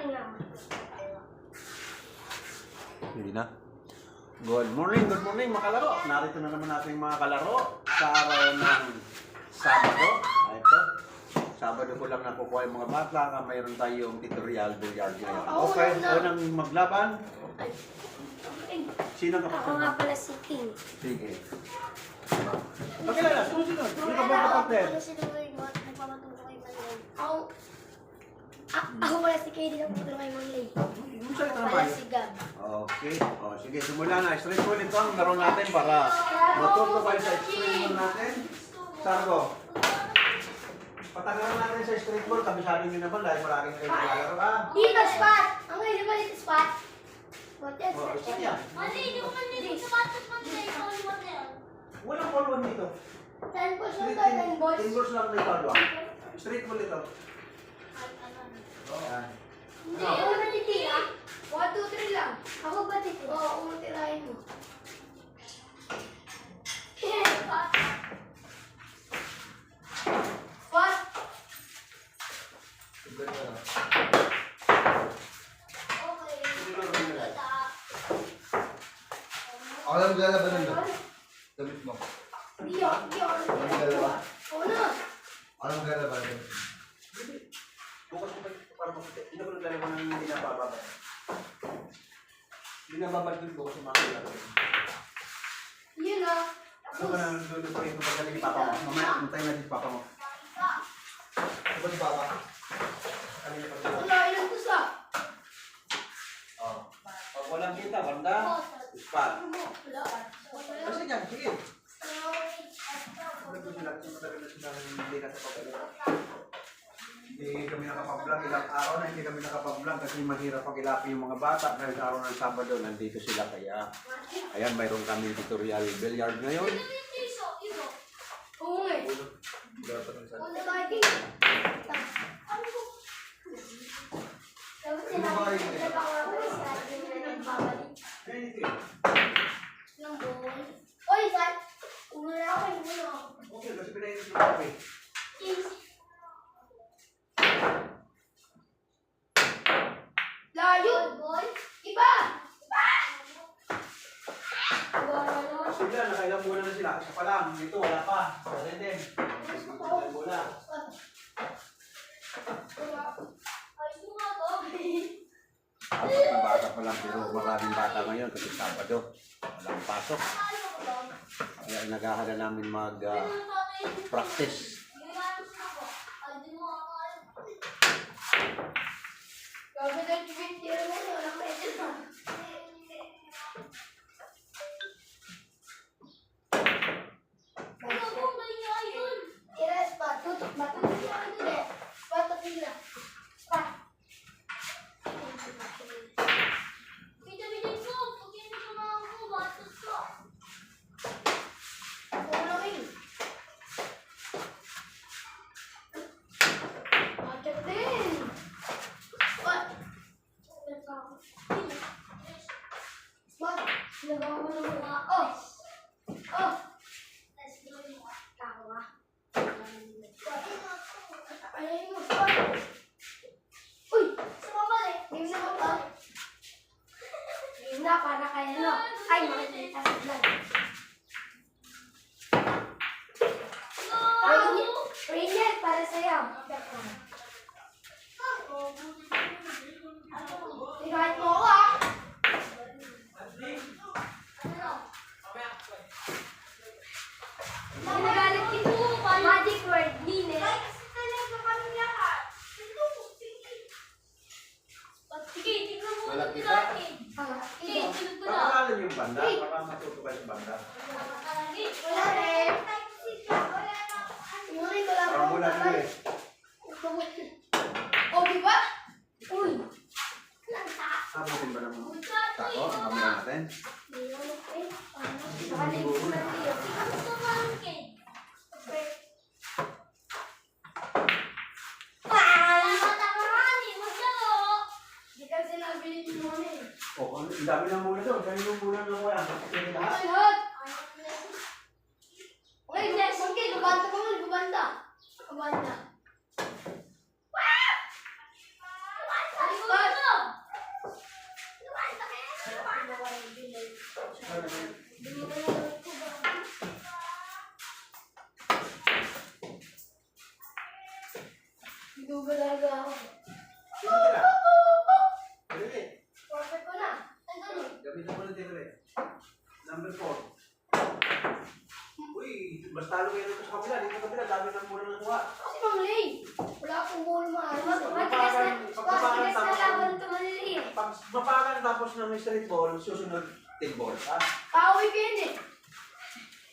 Hindi na. Good morning mga kalaro. Narito na naman natin mga kalaro sa araw ng Sabado. Ito. Sabado ko lang nakukuha yung mga bata. Mayroon tayong tutorial billiard ngayon. Okay, unang maglaban. Sino ka pa? Ako nga pala si King. Sige. Pakilala, sino? Sino ka ba kapatid? Ano si Luloy mo at nagpapatulong kay Manlay? Ako pala si Katie na putulong kay Manlay. Ano sa'yo Ako tayo? pala si Gab. Okay. O, sige, simula na. Straight ball ito ang laro natin para matuto kayo sa straight ball natin. Sargo. Patagalan natin sa straight ball. Kabisado nyo naman dahil maraming kayo naglalaro. Dito, spot! Ang ngayon ba dito, spot? What is O, it? saan yan? Mali, hindi ko man nito sapatos man nila ikaw yung model. Walang ball one dito. 10 balls lang Straight tayo, 10 balls. 10 balls lang may ball one. Straight ball ito. Ayan. Hindi, ako natitira. 1, 2, 3 lang. Ako ba titira? Oo, umatirahin mo. What? Ako lang lalabanan doon. Damit mo. Hindi ako. Ano dalawa? Oo na. Ako lang lalabanan. Bukas ko pa ito para maputi. Hindi ko nagdalawa ng hindi nabababa. Hindi nabababa dito bukas yung mga kailangan. Yun na. Ano ba na lulutuin ko pagdating ni Papa mo? Mamaya, antay na din Papa mo. Ano ba si Papa? Kanina pa sila. Wala, ilang pusa. Oh. Pag walang kita, banda, spot. Wala. Kasi yan, sige. Ano ko sila, kasi matagal na sila hindi na sa pagdating. Hindi kami nakapag-vlog ilang araw na hindi kami nakapag-vlog kasi mahirap pag-ilapi yung mga bata dahil sa araw ng Sabado nandito sila kaya ayan mayroon kami tutorial billiard ngayon. Oo nga. Dapat ang saan. Una tayo din. Tapos sinabi ko na baka sa atin na nagbabalik ng buwan. Oy, Sat! Umula ako, umula ako. Okay, kasi pinainit yung kape. Layo! Iba! Wala. Sila, nakailang muna na sila. Isa pa lang, ito wala pa. Kasi din. Nakailang muna. Ayos mo nga to. Apat na bata pa lang pero maraming bata ngayon kasi Sabado. Walang pasok. Kaya naghahala namin mag-practice. Gabi na yung tira mo, wala ka edit na. Tira, spot. Tutok ba? Hindi. Spot o tira. Spot. Tulungin. Acak din. Spot. Spot. Nagawa mo ng mga. Oh! Oh! Tawa. Ayun mo, spot. Uy! Game na ko ba? Game na, para kaya no. Ay, makikita sa vlog. Rainier, para sa'yo. Tingnan mo ako ah. Nagalit ito. Magic word, Nine. Wala kita. Pagkakalan yung banda, para matuto kayo sa banda. Wala rin. Ngunit wala Parang mula dito eh. Oh, di ba? Uy. Sabutin ba ng tako ang kamera natin? Di ka sinabi ni Mona eh. Oh, ang dami ng muna doon. Kanino yung muna ng wala? Sige lahat. Ay, lahat. Okay, next. Okay, gabanda mo nga, gabanda. Gabanda. Wow! Spot! Hindi mo na naman ko ba? Gugalaga ako. Dali. Perfect ko na. Andun eh. Gamitin mo na tira eh. Number 4. Uy, mas talo kayo nito sa kabila. Dito sa kabila, dami ng mura ng kuha. Kasi Mang Lay, wala akong goal maayos. Pagpapakan Matigas na tapos- laban ito Manili eh. Pag mapakan tapos ng street ball, susunod team ball. Ha? Pauwi ko yun eh.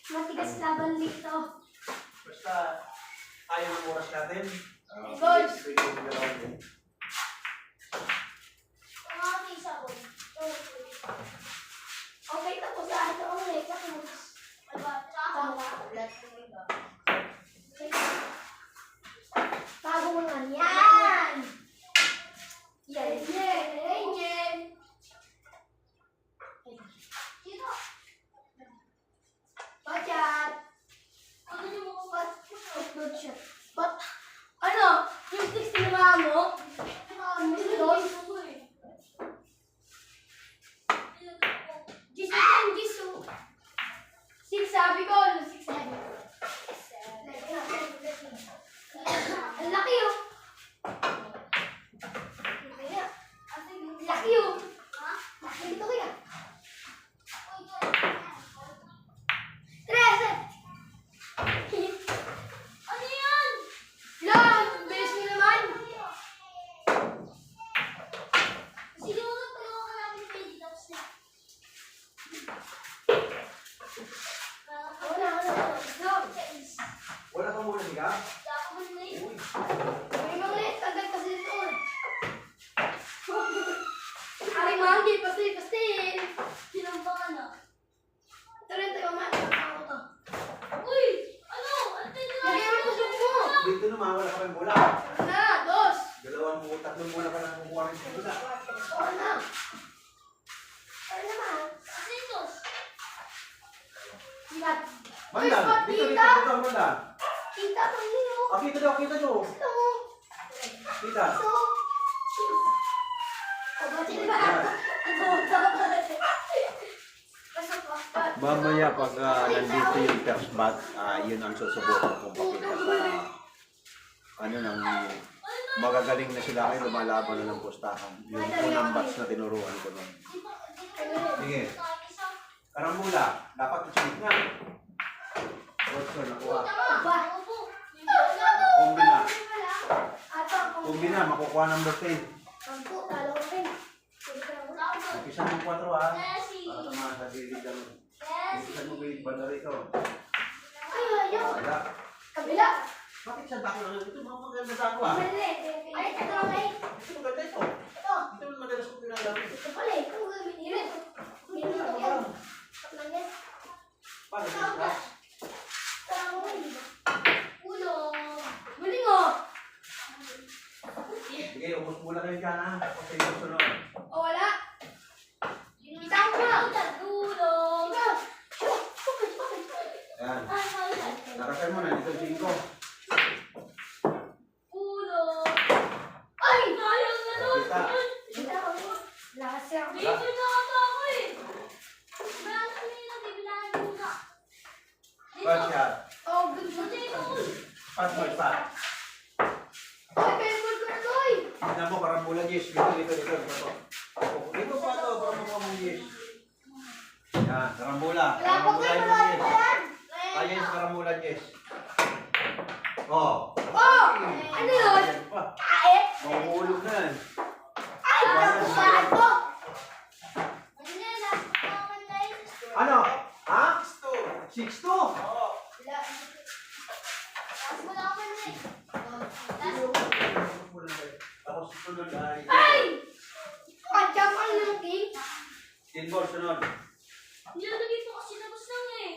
Matigas laban dito. Basta ayaw ng oras natin. Goals. Pwede mo gawin din. Ang mga tisa ko. Okay, tapos sa ato ang Lay. Tapos. Diba? Tsaka ulat ko iba. Bago mo nga yan. Yan, yan, yan, yan. Dito. Bachat. Ano yung mga What? Good shot. But, ano? Yung sticks tinamaan mo? Dos? Gisu yan, gisu. Six, sabi ko. Six, sabi. Ang laki oh. Laki oh. Laki dito kaya. Tres! Ano yan? Lang! Bilis mo naman! Siguro tulungan ka namin yung pwede tapos na. Wala. No. Wala ka muna niya? Dapat mo na yun. Uy. May mga ulit. Agad kasi ito eh. Ay, manggi. Pastil. Sinambangan na. Ito rin tayo ako to. Uy! Ano? Ano tayo na? Lagyan mo pusok mo. Dito naman, wala ka rin bola. Na, dos. Tatlong bola ka lang kukuha rin sa bola. Oo na. Ano naman? Asitos. Sigat. Banda, Spot, dito, tita. banda. Kita mo nyo. Ah, kita daw. Ito. Kita. So, oh, ba't yun ba? Mamaya pag nandito yung first bat, yun ang susubukan kung pakita sa nang magagaling na sila kayo, lumalaban na ng pustahan. Yung unang bats na tinuruan ko nun. Sige. Karambula, dapat isunod nga. Otso, nakuha. Kumbina. Kumbina, makukuha ng 10. Umpisa ng 4 ha. Para tumaas sa silid lang. Umpisa mo may banda rito. Wala. Kabila. Bakit sa dako lang? Ito mga maganda dako ha. Ay, ito lang eh. Ito maganda ito. Ito. Ito yung madalas ko pinagamit. Ito pala eh. Ito gamitin. Minuto yan. Tatlan yan. Para sa class. Tama mo eh. Ulo. Galing oh. Sige, ubos muna kayo dyan ha. Kasi yung sunod. O wala. Kita ko na. Ulo. Ikaw. Ayan. Ay, ay, ay. Nakasay mo na. Dito 5. Ulo. Ay! Sayang na nun. Kita. Kita ko. Lakas yan. Baby na ata ako eh. Meron kami na bibilangan ko na. Pass shot. Oh, good shot. Pass ball pa. Ay, favorite ko na to eh. Tignan mo, karambula Jess. Dito. Dito pa ito. Para mo mong Jess. Yan, karambula. Wala pa Karambula kayo yung wala Jess. pa yan. Kaya yung karambula Jess. Oh. Oh! Ano yun? Ayan pa. Kain? Mahulog na yan. Ay, nakuhaan ko. Ano na, naman na yun. Ano? Ha? 6-2. Wala. Tapos mo na ako na eh. Tapos sunod ay Ay! Kacang ang laki. 10 ball sunod. Nilalagay ko kasi labas lang eh.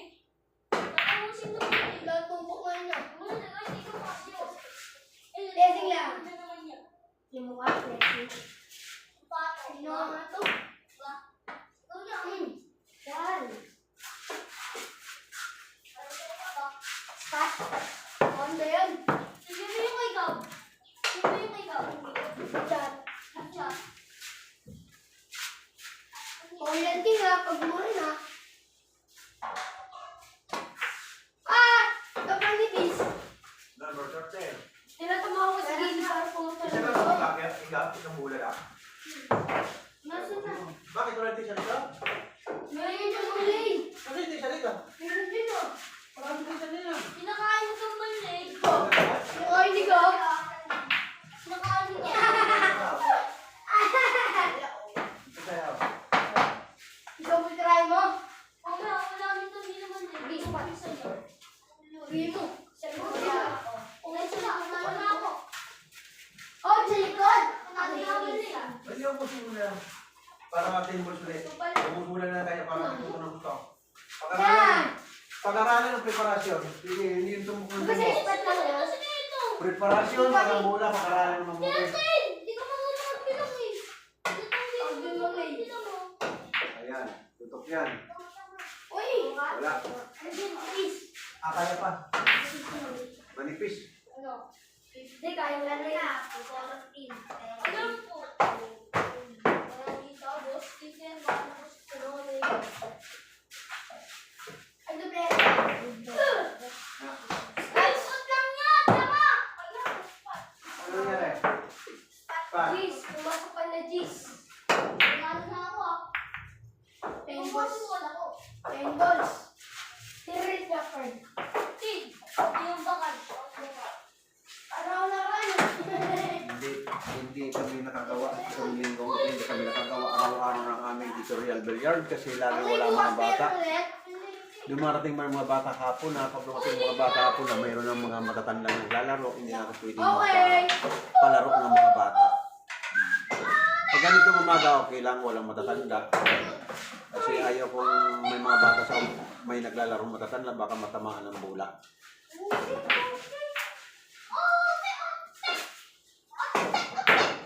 Nakamusin na ko eh. Tumpok nga niya. Wala na, ay, hindi ko kasi yun. Eh, Blessing lang. ano naman yan? Yung mukha, blessing. Pato. Sino nga to? Ba? Ito niya. Yan. Pat. Honda yan. Sige mo yung kay Gab. Sige mo yung kay Gab. Chat. Chat. Orienting ha, pag mo rin ha. ka? Isang bola lang? Nasaan na? Bakit wala t-shirt ka? Meron yung mali. Ano yung t-shirt ka? Meron din o. Parang t-shirt na yan. Pinakain mo kang mali. Ay, hindi ko. Pinakain mo ka. Kaya, Ikaw mo try mo. Wala, wala nito, hindi naman eh. Hindi ko pa sa'yo. Uwi mo. Sabi ko siya. Okay, sila, wala na ako. Oh, sa likod. Nakakabal eh. pwede yung puso mo na. Para matin-balls ulit. Bumula na tayo para matuto ng gusto. Yan. Pag-aralan ng preparasyon. Sige, hindi yung tumukong Kasi mo. ispat lang yun. Kasi ito. Preparasyon, pag-bola, pag-aralan ng mabuti. Yasin! Hindi ka marunong magbilang eh. Ang bilang eh. Bilang mo. Ayan, tutok yan. Uy. Wala. Please. Kaya pa. Manipis. Ano? Hindi, kaya mo lang na. Alam ko. Walang dito, boss. Chicken, boss. Tulungan mo yun. Ano, pre? Ay, shot lang yan! Tama! Ano nangyari? Pa. Jeez, pumasok ka na, Jeez. Nagano na ako ah. Paintballs. Wala ko. Paintballs. Tirit na, friend. Tin! Yung bakal. Araw na kayo. Hindi kami nakagawa itong linggo. Hindi kami nakagawa araw-araw ng aming tutorial billiard kasi lagi wala mga bata. Dumarating man mga bata hapon na pag dumating mga bata hapon na mayroon ng mga matatandang naglalaro, hindi natin pwedeng Okay. palaro ng mga bata. Pag ganito umaga, okay lang, walang matatanda. Kasi ayaw kung may mga bata sa may naglalaro matatanda, baka matamaan ng bola.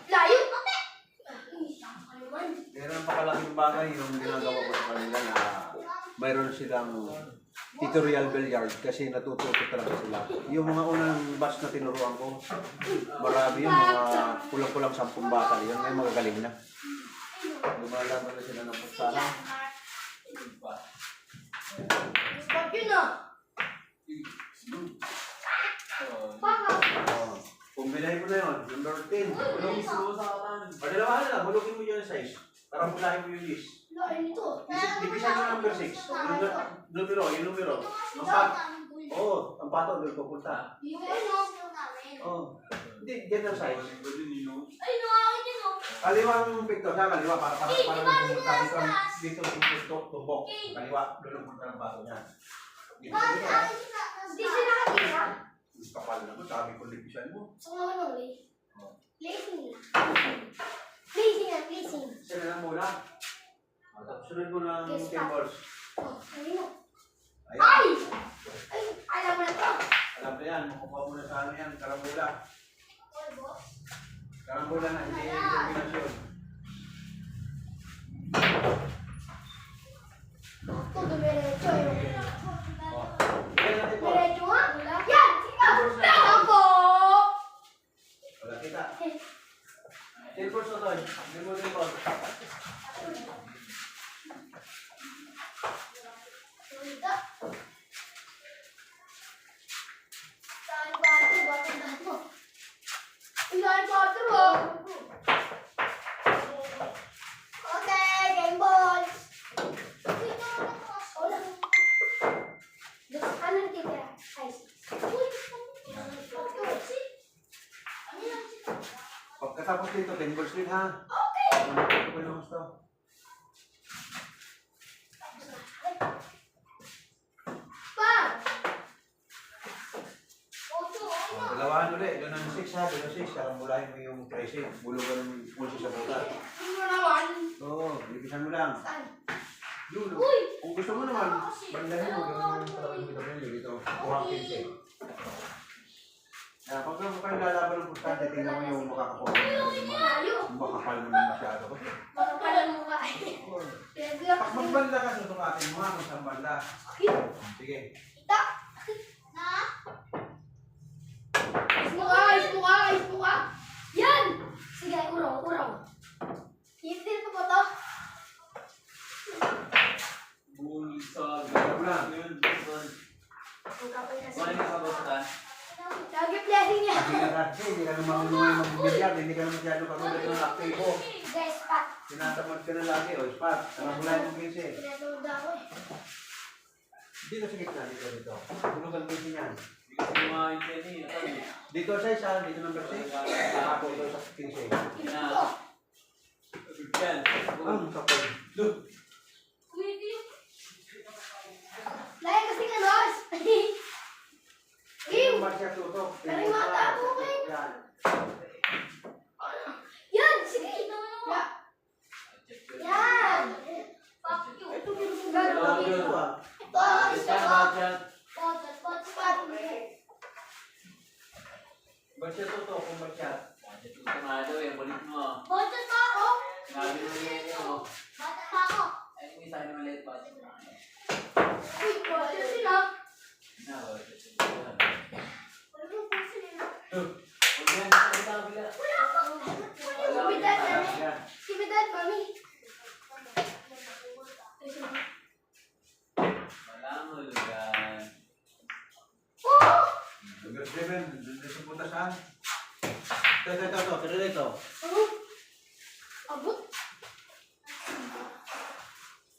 Layo. Meron pa kalaking bagay yung ginagawa ko sa kanila na mayroon silang tutorial billiard kasi natututo talaga sila. Yung mga unang batch na tinuruan ko, marami yung mga kulang-kulang 10 bata yun, may magagaling na. Lumalaban na sila ng pustahan. Stop yun ah. Baka. Oh, kumbinahin mo na yun, number 10. Hulog. Padalawahan na lang, hulogin mo yun yung size. Para mulahin mo yung list. Layo nito. Division mo number 6. Numero, yung numero. Ang pat. Oo, ang pato doon pupunta. Yung ano. Oo. Hindi, yan ang size. Ay, nakakain yun oh. Kaliwa yung picto, sa kaliwa para pumunta dito. Dito yung tumbok. Kaliwa, doon ang punta ng pato niya. Dito dito. Hindi siya nakakita. Kapal naman, sabi ko division mo. So, ano ulit? Placing lang. Placing lang, placing. Isa na lang muna. Tapos sunod mo ng Yes, 10 balls. Oh, ayun. Ayan. Ay! Ay, alam mo na to. Alam ko yan, makukuha mo na sa ano yan, karambola. Karambola na, hindi kombinasyon. Ito, dumiretso yun. Oh. Yan natin po. Diretso nga. Yan! Ikaw! Ako! Wala kita. 10 balls na to. Hindi mo 10 balls. Saan bato? Bato. Ilan bato mo? Okay, game balls. Wala. Gusto ka ng titira. Ay. Pagkatapos dito, 10 balls din ha. Okay. Ano yung gusto? Pa! Dalawahan ulit. Doon ang 6 ha. Doon ang 6. Karambulahin mo yung 13. Bulugan ng pulso sa buta. Hindi mo naman. Oo, ibisan mo lang. Saan? Dulo. Uy! Kung gusto mo naman, bandahin mo. Gano'n yung talagang dito. Dito. Kuha 15. Pag kayo lalaban ng pustante, tingnan mo yung makakakuha mo. Layo. Yung makakal mo na masyado. Makapalan mo ka. Pinagla Pag magbanda ka, susukatin mo ha kung saan banda. Sige. Kita. Na? Ayos mo ka, ayos mo ka, ayos mo ka. Yan! Sige, urong, urong. Itin mo ba to? Gano'n lang. Ang kapal kasi. Wala ka ba sa Lagi, ple. Ready niya. Hindi ka kasi, hindi ka naman mag-bilyar, hindi ka naman masyado katulad ng aktibo. Guys, pat. Tinatamad ka na lagi, o spot. Alam mo lang yung 15. Pinatulog ako eh. Dito sa gitna, dito. Tulog ang 15 yan. Hindi ko kumain siya niya. Dito sa isa, dito number 6. Ako ito sa 15. Ito. Yan. Ang kapal. Pwede. Lagi kasi ka, Ross. Yung Marcia tutok. Pero yung mga tabo ko eh. Yan. Yan, sige. Yan. Fuck you. Ito, ginagawa Ganun ko kami. ito ah. Ito, isa ko. Yan. Pot, spot. Marcia tutok, kung Marcia. Ito nga daw eh. Balik mo. Budget pa ako. Sabi mo niya yun. Budget pa ako. Ay, may tayo na maliit pa. Uy, pot sila. Na, wala. Ano yung puso nila? Huwag yan. Huwag yan. Bila. Wala ako. Sibidad, mami. Yan. Sibidad, mami. Wala mo lugar. Oh! Number 7, dito sa puta saan? Ito. Pero dito. Abot. Abot.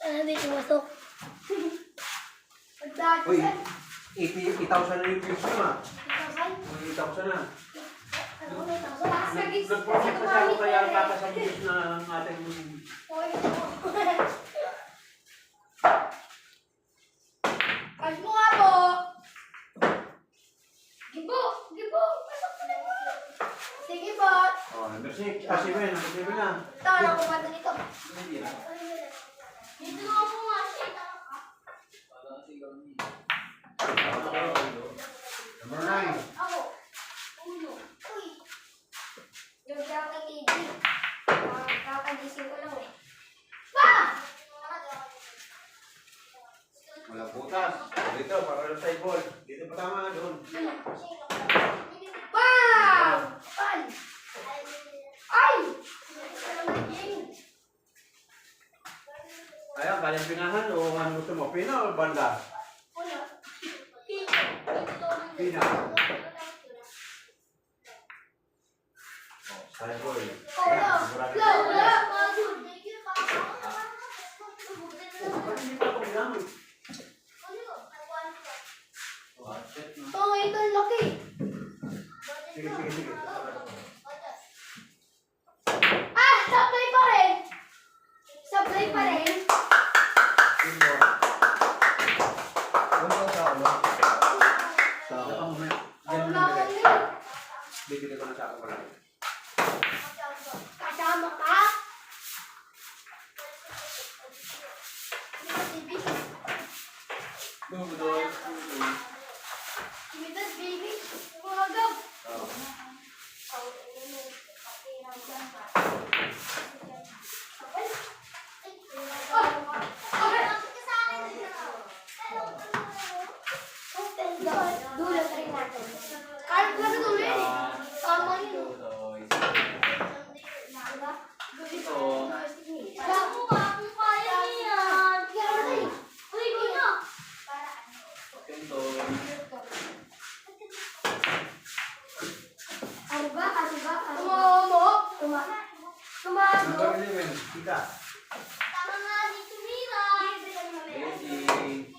Hindi pumasok. Pagdaan Uy, ka. 80,000 na yung views mo ah. 80,000 na. Ano na ito? So, last na gigs. Nag-profit kasi ako kaya ang kata sa views na ang ating... Cash mo nga po. Gibo. Pasok ko na mo. Sige po. Oh, number 6. Ah, 7. Number 7 na. Tawag ako ba dito? Hindi na. Dito na ako nga siya. Wala kasi kami. Number 9. Ako. Uno. Uy. Yung lang kay KG. Kakagising ko lang eh. Pa! Walang butas. Dito, para lang sa ball. Dito pa tama, doon. Bam! Pan! Ay! Ayan, kayang pinahan o ano gusto mo? Pina o banda? Pina. Oh, side ball. Ayan, sigurado. Oh, ba't hindi pa ako ginamit? Watchet no. Oh, ito ang laki. Sige. Ah! Supply pa rin! Supply pa rin. Sino? Ano ba sa ano? Sa ako mamaya. Diyan mo Ano na lang nilagay. yun? Bibili ko na sa ako pala. Kasama ka? Bumudol. Imitas, baby. Umagaw. Oh. Dulot rin natin. Kahit na dulo yun eh. Tama yun. Diba? Alam mo ba kung kaya niyan? Uy, Gino. Kento. Ano ba? Tumomo? Tumago? Number 11. Kita. Tama nga dito, Mira. Ready. Okay.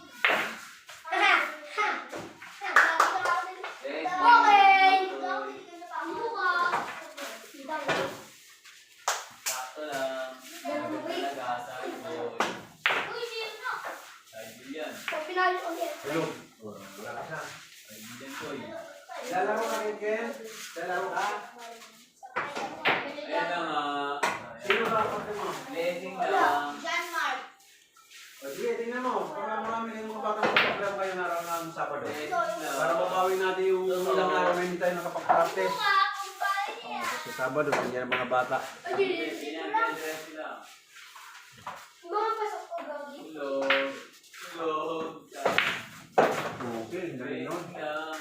Ano ka? Sakto lang. Ganun ba? Talaga sa boy. Uy, Gino. Kaibigan. So, pinali ulit. Tulog. Wala ka siya. Kaibigan ko eh. Lalaro ka rin, Ken? Lalaro ka? Ayun na nga. Sino ba ako mo? Blessing lang. John Mark. O sige, tingnan mo. Para marami yung mga batang program kayo na araw ng Sabado. Blessing Para lang. mabawi natin yung ilang araw na hindi tayo nakapag-practice. Ano ka? Kung kaya niya. Sa Sabado, nandiyan ang mga bata. Dress lang. Mga pasok ko, Gogi. Tulog. Tulog. Okay, galing nun. Blessing lang.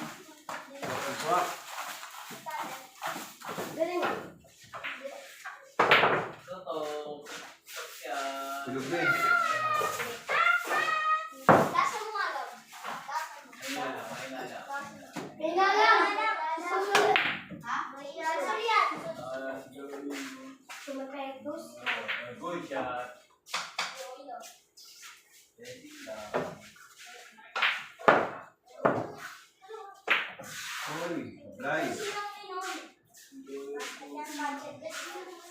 Swak. Galing. Totoo. Yan. Tulog din. Lasa mo nga daw. Ayun na lang. Ayun na lang. May nalang. Susunod. shot. Ready lang. Uy, nice.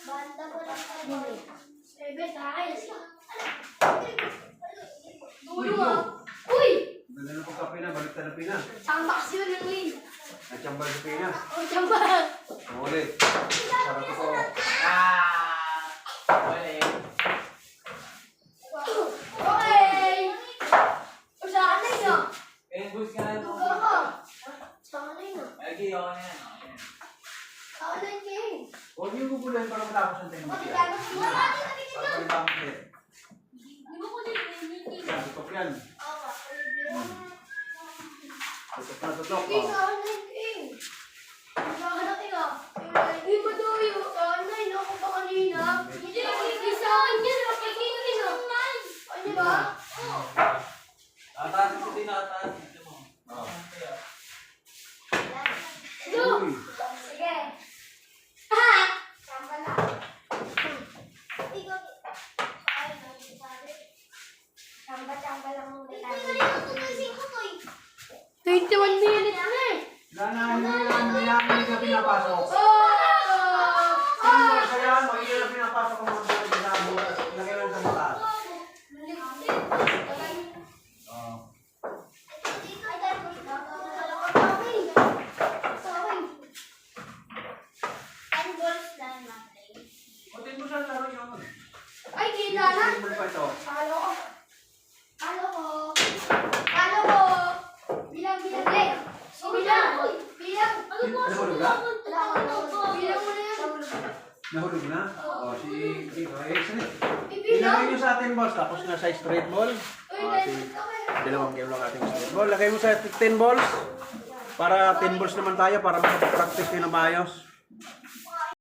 Banda ko lang tayo. Bebe, tayo. Dulo ah. Uy! Ganda na po kape na, balik na pina. Samba kasi yun ng Lee. Natsambal sa pina. O, samba. Ulit. Sarap ko. Ah! Ulit. Okay. O, sa akin na yun. Eh, boost ka na ito. Tuga ka. Sa akin na yun. Lagi yun yan. Okay. Sa akin na yun, King. Huwag niyo guguluhin para matapos ang tingin mo. Bakit gano'n ko yun? Para matapos yan. Di ba ko din nililinis? Tutok yan. Oo, Tutok na tutok. King, Oh. sa akin na yun, King. Sa akin na, King, ah. Hindi mo daw yun. Sa akin na yun, ako pa kanina. Hindi, sa akin yun. King, King, ah. Ano ba? Tataas ko din nataas. Ito mo. Oh. Kaya. Go! Uy. Sige. Ha! Samba na. Samba lang muna tayo. 21 minutes na eh. Ganahin mo yan. Mayaman hindi ka pinapasok. Oh! Sino ba kaya? Hindi na pinapasok ang mga buhay na buhay. Lagyan lang sa mataas. Oh. Putin mo sa laro yun. Ay, kita na. Putin mo pa ito. Halo ko. Halo ko. Halo ko. Bilang, bilang. Eh, bilang. Bilang. Ano po? Nahulog ka? Bilang mo na yan. Nahulog na? Oh, si Kiko. Excellent. Ibilang. Ilagay nyo sa atin, boss. Tapos na sa straight ball. Uy, Ah, si dahil dalawang game lang ating straight ball. Lagay mo sa 10 balls. Para 10 balls naman tayo para makapag-practice kayo na maayos.